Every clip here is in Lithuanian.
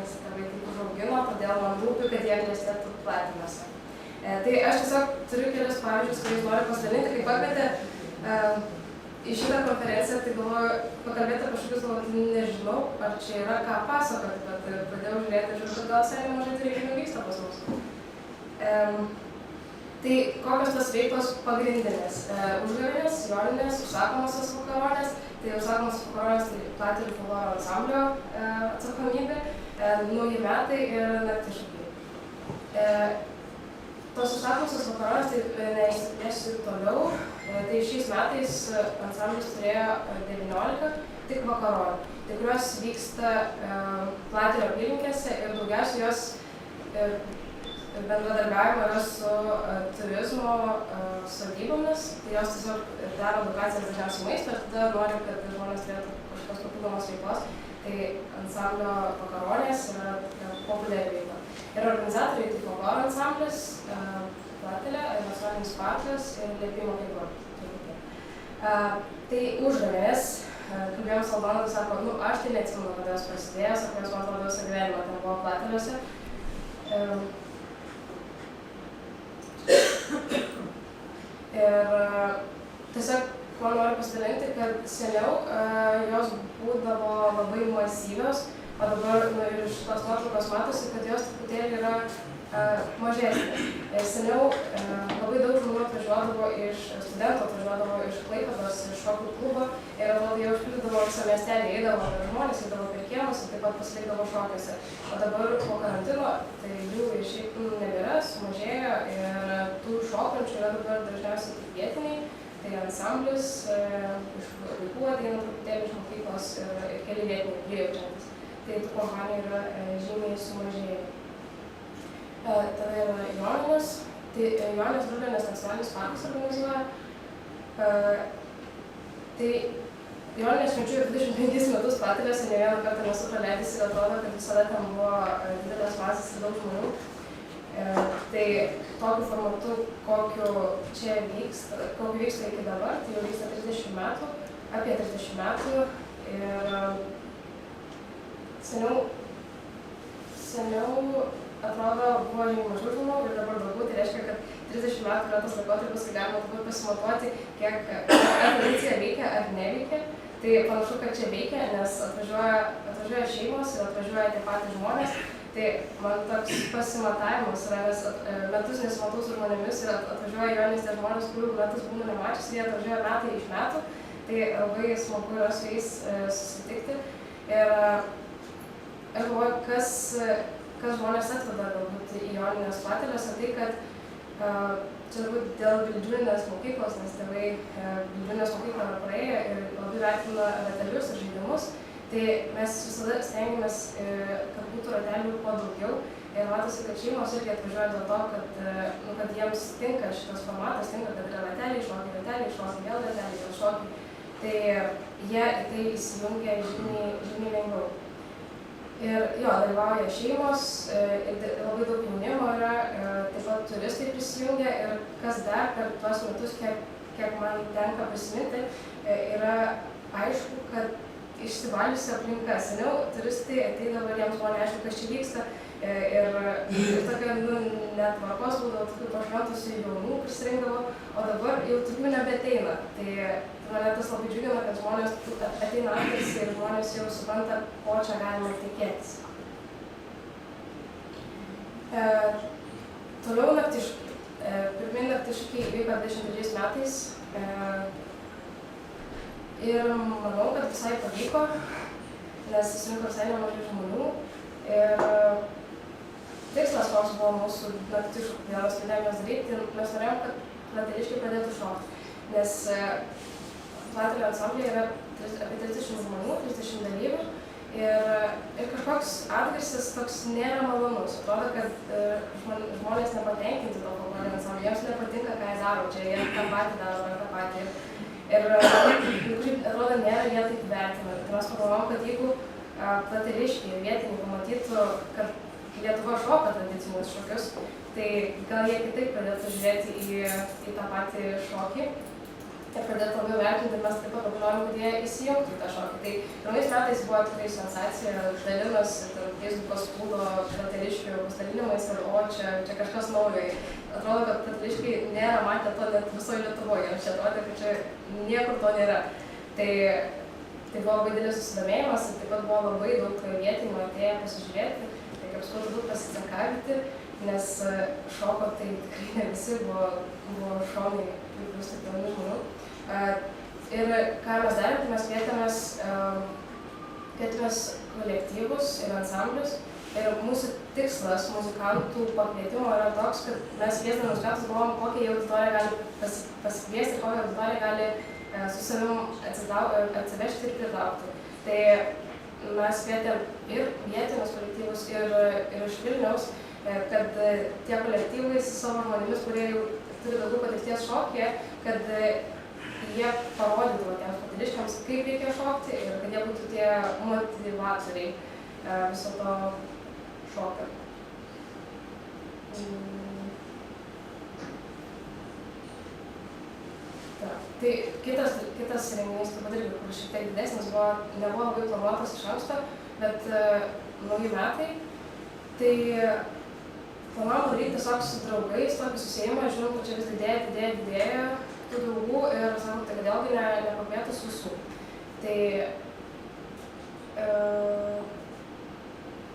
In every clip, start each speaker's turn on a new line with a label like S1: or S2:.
S1: nes tėvai taip užaugino, todėl man rūpi, kad jie klestėtų Plateliuose. Tai aš tiesiog turiu kelius pavyzdžius, kuriais noriu pasidalinti, kai pakvietė į šitą konferenciją, tai galvoju pakalbėti apie kažkokius, nežinau, ar čia yra ką pasakoti, bet pradėjau žiūrėti, kad gal seniai mažai tai reikinių vyksta pas mus. Tai kokios tos veiklos pagrindinės? Užgavėnės, joninės, užsakomosios vakaronės. Tai užsakomosios vakaronės tai Platelių folkloro ansamblio atsakomybė, nauji metai ir naktiškai. Tos užsakomosios vakaronės, tai neišsiplėsiu toliau. Tai šiais metais ansamblis turėjo 19 tik vakaronių, tai kurios vyksta Platelių apylinkėse ir daugiausiai jos bendradarbiavimo yra su turizmo sodybomis, tai jos tiesiog daro edukacijas dažniausiai maisto ir tada nori, kad žmonės turėtų kažkokios papildomos veiklos, tai ansamblio vakaronės yra populiari veikla. Ir organizatoriai tai folkloro ansamblis, Platelė, nacionalinis parkas ir Liepimo mokykla. Tai užgavėnės, kalbėjom su Aldonu, sako, aš tai neatsimenu, kada jos prasidėjo, sako, jos man atrodo visą gyvenimą ten buvo Plateliuose. Ir tiesiog, ko noriu pasidalinti, kad seniau jos būdavo labai masyvios, o dabar ir iš tos nuotraukos matosi, kad jos truputėlį yra mažesnės. Seniau labai daug žmonių atvažiuodavo iš studentų, atvažiuodavo iš Klaipėdos, iš šokių klubo ir atrodo jie užpildydavo visą miestelį, eidavo žmonės, eidavo per kiemus ir taip pat pasilikdavo šokiuose. O dabar po karantino tai jų šiaip nebėra, sumažėjo ir tų šokančių yra dabar dažniausiai tik vietiniai, tai ansamblis, iš vaikų ateina truputėlį iš mokyklos ir keli vietiniai prijaučiantis. Tai tų kompanijų yra žymiai sumažėję. Tada yra Joninės, tai Joninės Rudenės nacionalinis parkas organizuoja. Tai Joninės švenčių 25 metus Plateliuose ne vieną kartą nesu praleidęs ir atrodo, kad visada ten buvo didelės masės ir daug žmonių. Tai tokiu formatu, kokiu čia vyksta iki dabar, tai jau vyksta 30 metų, apie 30 metų ir seniau atrodo buvo žymiai mažiau žmonių ir dabar daugiau, tai reiškia, kad 30 metų yra tas laikotarpis, kai galima dabar pasimatuoti, kiek tradicija veikia ar neveikia. Tai panašu, kad čia veikia, nes atvažiuoja šeimos ir atvažiuoja tie patys žmonės. Tai man toks pasimatavimas yra, nes metus nesimatau su žmonėmis ir atvažiuoja Joninės tie žmonės, kurių metus būna nemačius, jie atvažiuoja metai iš metų. Tai labai smagu yra su jais susitikti. Ir aš galvoju, kas žmonės atveda galbūt į Joninės Plateliuose, tai kad čia turbūt dėl Vildžiūninės mokyklos, nes tėvai Vildžiūninės mokyklą yra praėję ir labai vertina ratelius ir žaidimus, tai mes visada stengiamės, kad būtų ratelių kuo daugiau ir matosi, kad šeimos irgi atvažiuoja dėl to, kad jiems tinka šitas formatas, tinka, kad yra rateliai, šokiai, vėl rateliai, vėl šokiai, tai jie į tai įsijungia žymiai lengviau. Ir jo, dalyvauja šeimos, labai daug jaunimo yra, taip pat turistai prisijungia ir kas dar per tuos metus, kiek man tenka prisiminti, yra aišku, kad išsivaliusi aplinka. Seniau turistai ateidavo ir jiems buvo neaišku, kas čia vyksta ir tokia netvarkos būdavo, tokių pašventusių jaunų prisirinkdavo, o dabar jau tokių nebeteina. Tai mane tas labai džiugina, kad žmonės ateina atkirsi ir žmonės jau supranta, ko čia galima tikėtis. Toliau naktiškai. Pirmieji naktiškai vyko 23 metais ir manau, kad visai pavyko, nes susirinko visai nemažai žmonių. Ir tikslas, koks buvo mūsų naktiškų dienos pandemijos daryti, mes norėjom, kad plateliškai pradėtų šokti, nes Platelio ansamblėje yra apie 30 žmonių, 30 dalyvių ir kažkoks atgarsis toks nėra malonus. Atrodo, kad žmonės nepatenkinti to folkloro ansamblio, jiems nepatinka, ką jie daro, čia jie tą patį daro ar tą patį. Ir atrodo, nėra jie taip vertina. Tai mes pagalvojom, kad jeigu plateliškiai vietiniai pamatytų, kad Lietuva šoka tradicinius šokius, tai gal jie kitaip pradėtų žiūrėti į tą patį šokį. ir pradėti labiau vertinti, ir mes taip pat labai norim, kad jie įsijungtų į tą šokį. Tai pirmais metais buvo tikrai sensacija, uždalimas, Facebookas plūdo rateliškių pasidalinimais ir čia kažkas naujo. Atrodo, kad rateliškiai nėra matę to net visoje Lietuvoje, jiems čia atrodė, kad čia niekur to nėra. Tai buvo labai didelis susidomėjimas ir taip pat buvo labai daug vietinių atėję pasižiūrėti, tai kaip supratau, daug pasisakavyti, nes šoko tai tikrai ne visi buvo šonai plius taip jaunų žmonių. Ir ką mes darėm, tai mes kvietėmės kolektyvus ir ansamblius. Ir mūsų tikslas muzikantų pakvietimo yra toks, kad mes kviesdami muzikantus galvom, kokią auditoriją gali pasikviesti ir kokią auditoriją gali su savim atsivežti ir pritraukti. Tai mes kvietėm ir vietinius kolektyvus, ir iš Vilniaus, kad tie kolektyvai su savo žmonėmis, kurie jau turi daugiau patirties šokyje, kad jie parodytų tiems pateliškiams, kaip reikia šokti ir kad jie būtų tie motivatoriai viso to šokio. Tai kitas renginys, turbūt irgi, kur šiek tiek didesnis, nebuvo labai planuotas iš anksto, bet nauji metai. Tai planavom daryti tiesiog su draugais tokį susėjimą, žinom, kad čia vis didėja tų draugų ir sakom, tai kodėlgi nepakvietus visų. Tai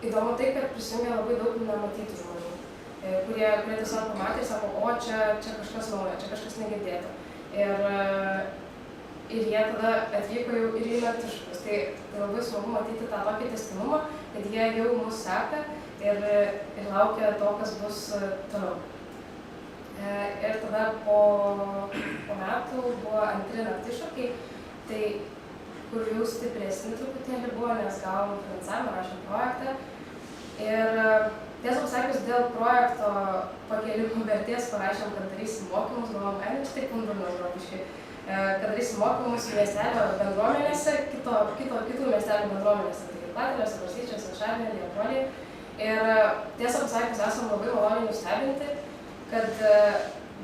S1: įdomu tai, kad prisijungė labai daug nematytų žmonių, kurie tiesiog pamatė ir sako, o čia kažkas naujo, čia kažkas negirdėta. Ir jie tada atvyko jau ir į Naktiškus. Tai labai smagu matyti tą tokį tęstinumą, kad jie jau mus seka ir laukia to, kas bus toliau. Ir tada po metų buvo antri Naktišokiai, tai kur jau stipresni truputėlį buvo, nes gavom finansavimą, rašėm projektą. Ir tiesą pasakius, dėl projekto pakėlimų vertės parašėm, kad darysim mokymus, galvom, čia taip pundurnos rokiškai, kad darysim mokymus miestelio bendruomenėse, kitų miestelių bendruomenėse, tai Plateliuose, Barstyčiuose, Šarnelyje, Liepojėje. Ir tiesą pasakius, esam labai maloniai nustebinti, kad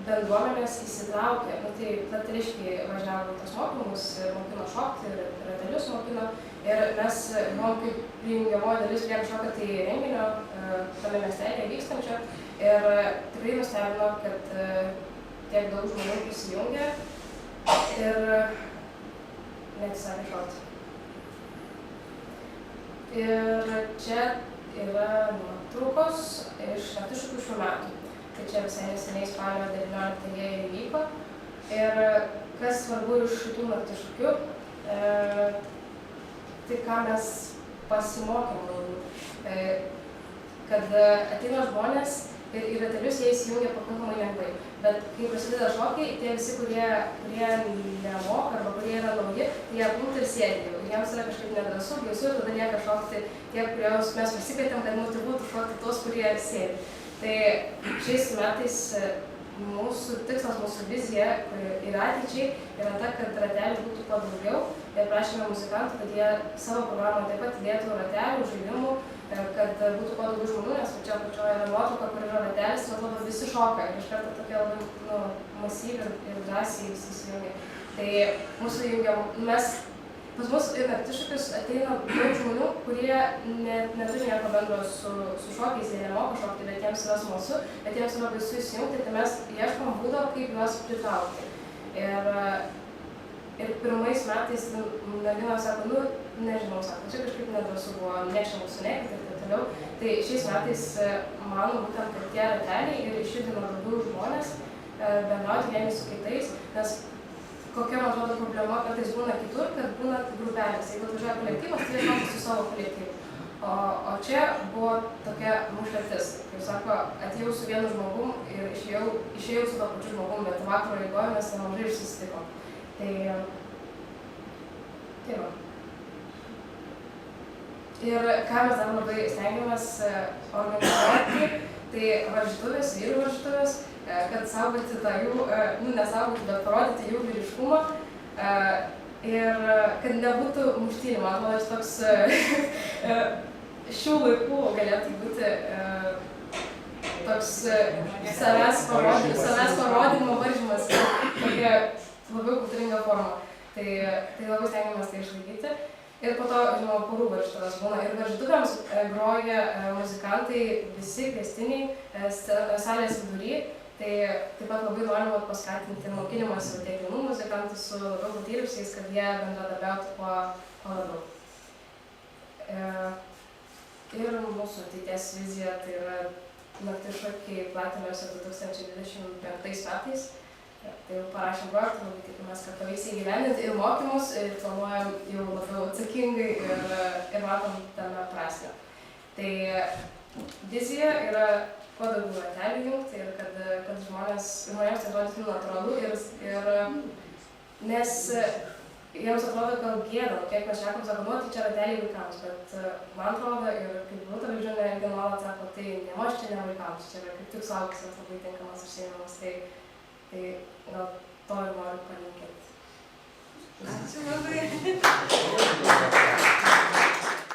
S1: bendruomenės įsitraukė, tai plateliškiai važiavo tos mokymus, mokino šokti ir ratelius mokino. Ir mes buvom kaip prijungiamoji dalis prie kažkokio tai renginio tame miestelėje vykstančio. Ir tikrai nustebino, kad tiek daug žmonių prisijungė ir neatsisakė šokti. Ir čia yra nuotraukos iš Naktišokių šių metų. Tai čia visai neseniai spalio 19 jie įvyko. Ir kas svarbu iš šitų Naktišokių, tai ką mes pasimokėm galbūt, kad ateina žmonės ir į ratelius jie įsijungia pakankamai lengvai. Bet kai prasideda šokiai, tie visi, kurie nemoka arba kurie yra nauji, jie apimti ir sėdi jau. Jiems yra kažkaip nedrąsu, baisu ir tada lieka šokti tie, kuriuos mes pasikvietėm, kad motyvuotų šokti tos, kurie sėdi. Tai šiais metais mūsų tikslas, mūsų vizija ir ateičiai yra ta, kad ratelių būtų kuo daugiau. Ir prašėme muzikantų, kad jie savo programą taip pat įdėtų ratelių, žaidimų, kad būtų kuo daugiau žmonių, nes čia pačioje yra nuotrauka, kur yra ratelis, ir atrodo visi šoka. Ir iš karto tokia labai masyvi ir drąsiai visi įsijungia. Tai mūsų pas mus ir Naktišokius ateina daug žmonių, kurie neturi nieko bendro su šokiais, jie nemoka šokti, bet jiems yra smalsu, bet jiems yra baisu įsijungti, tai mes ieškom būdo, kaip juos pritraukti. Ir pirmais metais merginos sako, nežinau, sako, čia kažkaip nedrąsu buvo, nieks čia mūsų nekvietė ir taip toliau. Tai šiais metais manom būtent, kad tie rateliai ir išjudino daugiau žmonės bendrauti vieni su kitais, nes kokia, man atrodo, problema kartais būna kitur, kad būna grupelės. Jeigu atvažiuoja kolektyvas, tai jie šoka su savo kolektyvu. O čia buvo tokia mušletis. Kaip sako, atėjau su vienu žmogum ir išėjau su to pačiu žmogum, bet vakaro eigoje mes nemažai išsusitikom. Tai va. Ir ką mes dar labai stengiamės organizuoti, tai varžytuvės, vyrų varžytuvės, kad saugoti tą jų, nesaugoti, bet parodyti jų vyriškumą ir kad nebūtų muštynių. Man atrodo, toks šių laikų galėtų būti toks savęs parodymo varžymas, tokia labiau kultūringa forma. Tai labai stengiamės tai išlaikyti. Ir po to, žinoma, porų varžytuvės būna. Ir varžytuvėms groja muzikantai visi kviestiniai salės vidury. Tai taip pat labai norime paskatinti mokinimąsi tiek jaunų muzikantų su labiau patyrusiais, kad jie bendradarbiautų kuo labiau. Ir mūsų ateities vizija tai yra nakties šokiai Plateliuose 2025 metais. Tai jau parašėm projektą, labai tikimės, kad pavyks įgyvendinti ir mokymus, ir planuojam jau labiau atsakingai ir matom tame prasmę. Tai vizija yra kuo daugiau ratelių jungti ir kad žmonėms tai atrodytų natūralu ir nes jiems atrodo gal gėda, kiek mes šnekom, sako, tai čia rateliai vaikams, bet man atrodo ir kaip Rūta Vildžiūnė irgi nuolat sako, tai nemaž čia ne vaikams, čia yra kaip tik suaugusiems labai tinkamas užsiėmimas, tai gal to ir noriu palinkėti.
S2: Ačiū labai.